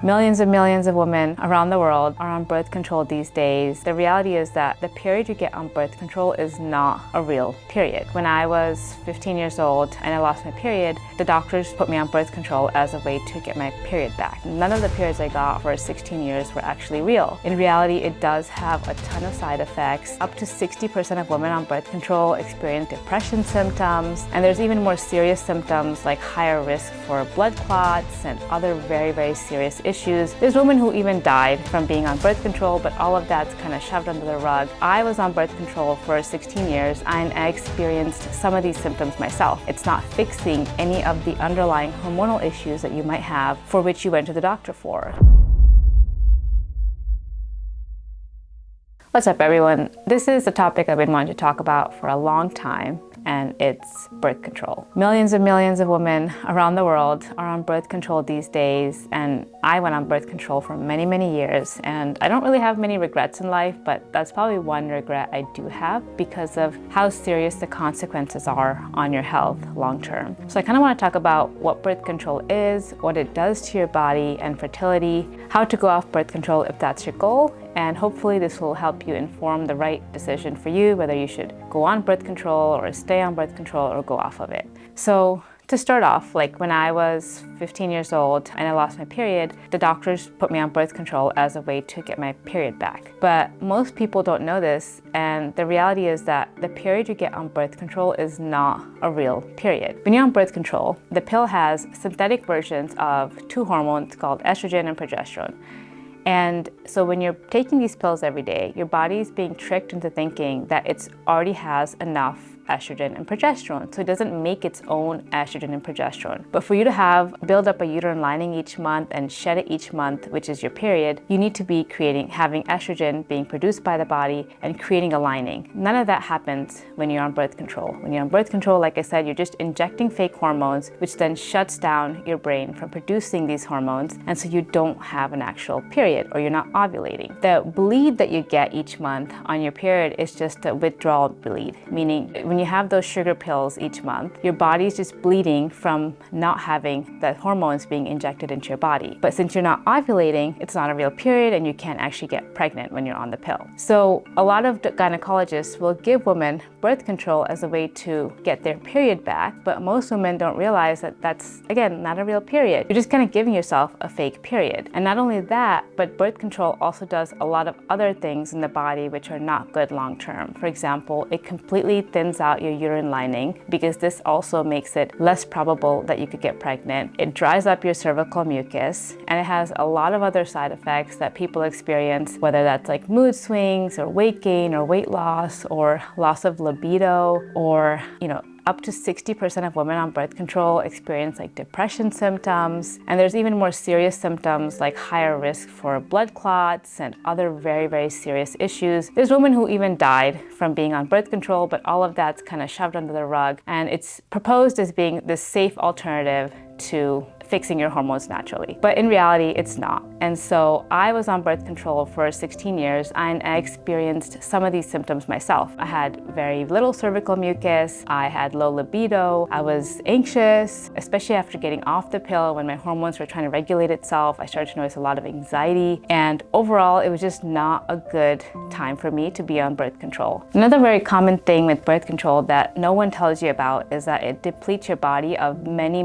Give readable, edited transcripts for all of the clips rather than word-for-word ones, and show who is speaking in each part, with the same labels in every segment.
Speaker 1: Millions of women around the world are on birth control these days. The reality is that the period you get on birth control is not a real period. When I was 15 years old and I lost my period, the doctors put me on birth control as a way to get my period back. None of the periods I got for 16 years were actually real. In reality, it does have a ton of side effects. Up to 60% of women on birth control experience depression symptoms, and there's even more serious symptoms like higher risk for blood clots and other very serious issues. There's women who even died from being on birth control, but all of that's kind of shoved under the rug. I was on birth control for 16 years and I experienced some of these symptoms myself. It's not fixing any of the underlying hormonal issues that you might have for which you went to the doctor for. What's up, everyone? This is a topic I've been wanting to talk about for a long time, and it's birth control. Millions of women around the world are on birth control these days, and I went on birth control for many years, and I don't really have many regrets in life, but that's probably one regret I do have because of how serious the consequences are on your health long term. So I kind of want to talk about what birth control is, what it does to your body and fertility, how to go off birth control if that's your goal, and hopefully this will help you inform the right decision for you, whether you should go on birth control or stay on birth control or go off of it. So to start off, like when I was 15 years old and I lost my period, the doctors put me on birth control as a way to get my period back. But most people don't know this, and the reality is that the period you get on birth control is not a real period. When you're on birth control, the pill has synthetic versions of two hormones called estrogen and progesterone. And so when you're taking these pills every day, your body is being tricked into thinking that it already has enough estrogen and progesterone, so it doesn't make its own estrogen and progesterone. But for you to build up a uterine lining each month and shed it each month, which is your period, you need to be having estrogen being produced by the body and creating a lining. None of that happens when you're on birth control. When you're on birth control, like I said, you're just injecting fake hormones, which then shuts down your brain from producing these hormones, and so you don't have an actual period, or you're not ovulating. The bleed that you get each month on your period is just a withdrawal bleed, meaning when you have those sugar pills each month, your body's just bleeding from not having the hormones being injected into your body. But since you're not ovulating, it's not a real period and you can't actually get pregnant when you're on the pill. So a lot of gynecologists will give women birth control as a way to get their period back, but most women don't realize that that's, again, not a real period. You're just kind of giving yourself a fake period. And not only that, but birth control also does a lot of other things in the body which are not good long term. For example, it completely thins out your uterine lining because this also makes it less probable that you could get pregnant. It dries up your cervical mucus, and it has a lot of other side effects that people experience, whether that's like mood swings or weight gain or weight loss or loss of libido, or up to 60% of women on birth control experience like depression symptoms, and there's even more serious symptoms like higher risk for blood clots and other very serious issues. There's women who even died from being on birth control, but all of that's kind of shoved under the rug, and it's proposed as being the safe alternative to fixing your hormones naturally. But in reality, it's not. And so I was on birth control for 16 years and I experienced some of these symptoms myself. I had very little cervical mucus, I had low libido, I was anxious, especially after getting off the pill when my hormones were trying to regulate itself. I started to notice a lot of anxiety, and overall, it was just not a good time for me to be on birth control. Another very common thing with birth control that no one tells you about is that it depletes your body of many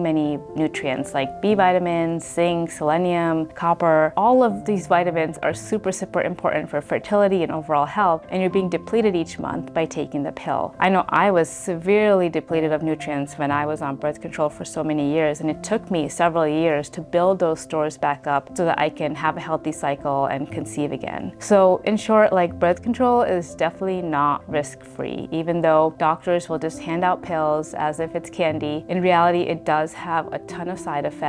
Speaker 1: nutrients like B vitamins, zinc, selenium, copper. All of these vitamins are super important for fertility and overall health, and you're being depleted each month by taking the pill. I know I was severely depleted of nutrients when I was on birth control for so many years, and it took me several years to build those stores back up so that I can have a healthy cycle and conceive again. So in short, like, birth control is definitely not risk-free. Even though doctors will just hand out pills as if it's candy, in reality it does have a ton of side effects,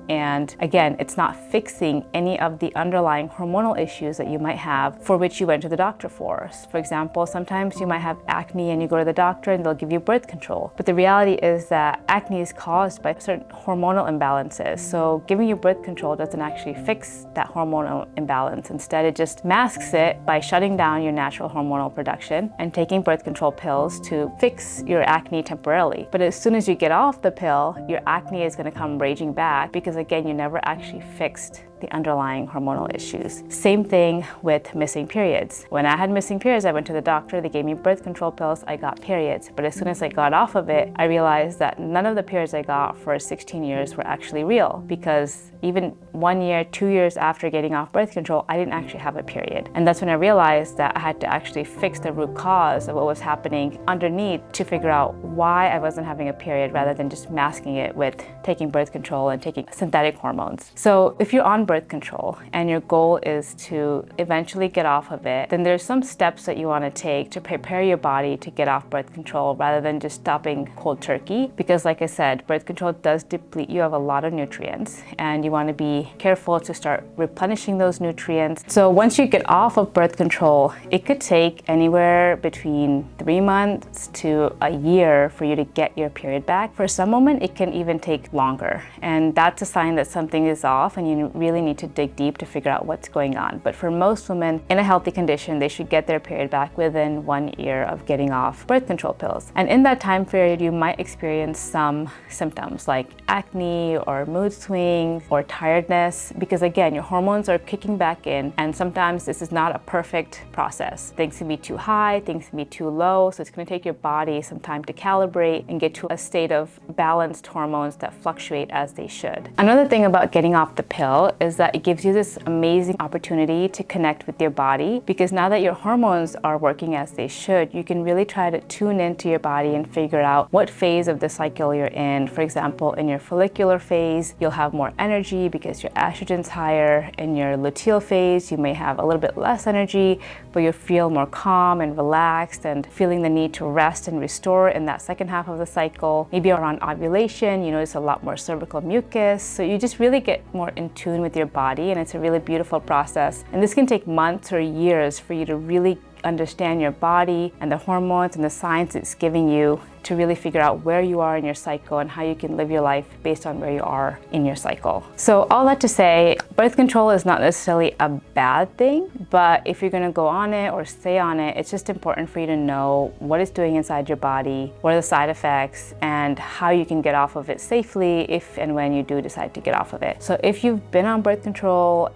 Speaker 1: and again, it's not fixing any of the underlying hormonal issues that you might have for which you went to the doctor for. For example, sometimes you might have acne and you go to the doctor and they'll give you birth control. But the reality is that acne is caused by certain hormonal imbalances. So giving you birth control doesn't actually fix that hormonal imbalance. Instead, it just masks it by shutting down your natural hormonal production and taking birth control pills to fix your acne temporarily. But as soon as you get off the pill, your acne is going to come raging back because, again, you never actually fixed the underlying hormonal issues. Same thing with missing periods. When I had missing periods, I went to the doctor, they gave me birth control pills, I got periods. But as soon as I got off of it, I realized that none of the periods I got for 16 years were actually real, because even 1 year, 2 years after getting off birth control, I didn't actually have a period. And that's when I realized that I had to actually fix the root cause of what was happening underneath to figure out why I wasn't having a period, rather than just masking it with taking birth control and taking synthetic hormones. So if you're on birth control and your goal is to eventually get off of it, then there's some steps that you want to take to prepare your body to get off birth control, rather than just stopping cold turkey. Because like I said, birth control does deplete you of a lot of nutrients, and you want to be careful to start replenishing those nutrients. So once you get off of birth control, it could take anywhere between 3 months to a year for you to get your period back. For some women, it can even take longer. And that's a sign that something is off, and you really need to dig deep to figure out what's going on. But for most women in a healthy condition, they should get their period back within 1 year of getting off birth control pills. And in that time period, you might experience some symptoms like acne or mood swings or tiredness, because again, your hormones are kicking back in, and sometimes this is not a perfect process. Things can be too high, things can be too low, so it's going to take your body some time to calibrate and get to a state of balanced hormones that fluctuate as they should. Another thing about getting off the pill is that it gives you this amazing opportunity to connect with your body, because now that your hormones are working as they should, you can really try to tune into your body and figure out what phase of the cycle you're in. For example, in your follicular phase, you'll have more energy because your estrogen's higher. In your luteal phase, you may have a little bit less energy, but you'll feel more calm and relaxed and feeling the need to rest and restore in that second half of the cycle. Maybe around ovulation, you notice a lot more cervical mucus. So you just really get more in tune with your body, and it's a really beautiful process. And this can take months or years for you to really understand your body and the hormones and the signs it's giving you, to really figure out where you are in your cycle and how you can live your life based on where you are in your cycle. So all that to say, birth control is not necessarily a bad thing, but if you're going to go on it or stay on it, it's just important for you to know what it's doing inside your body, what are the side effects, and how you can get off of it safely if and when you do decide to get off of it. So if you've been on birth control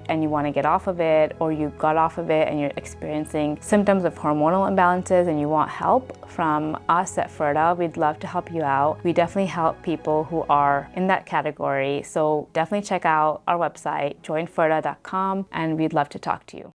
Speaker 1: and you want to get off of it, or you got off of it and you're experiencing symptoms of hormonal imbalances and you want help from us at Fertile, we'd love to help you out. We definitely help people who are in that category. So definitely check out our website, joinfertile.com, and we'd love to talk to you.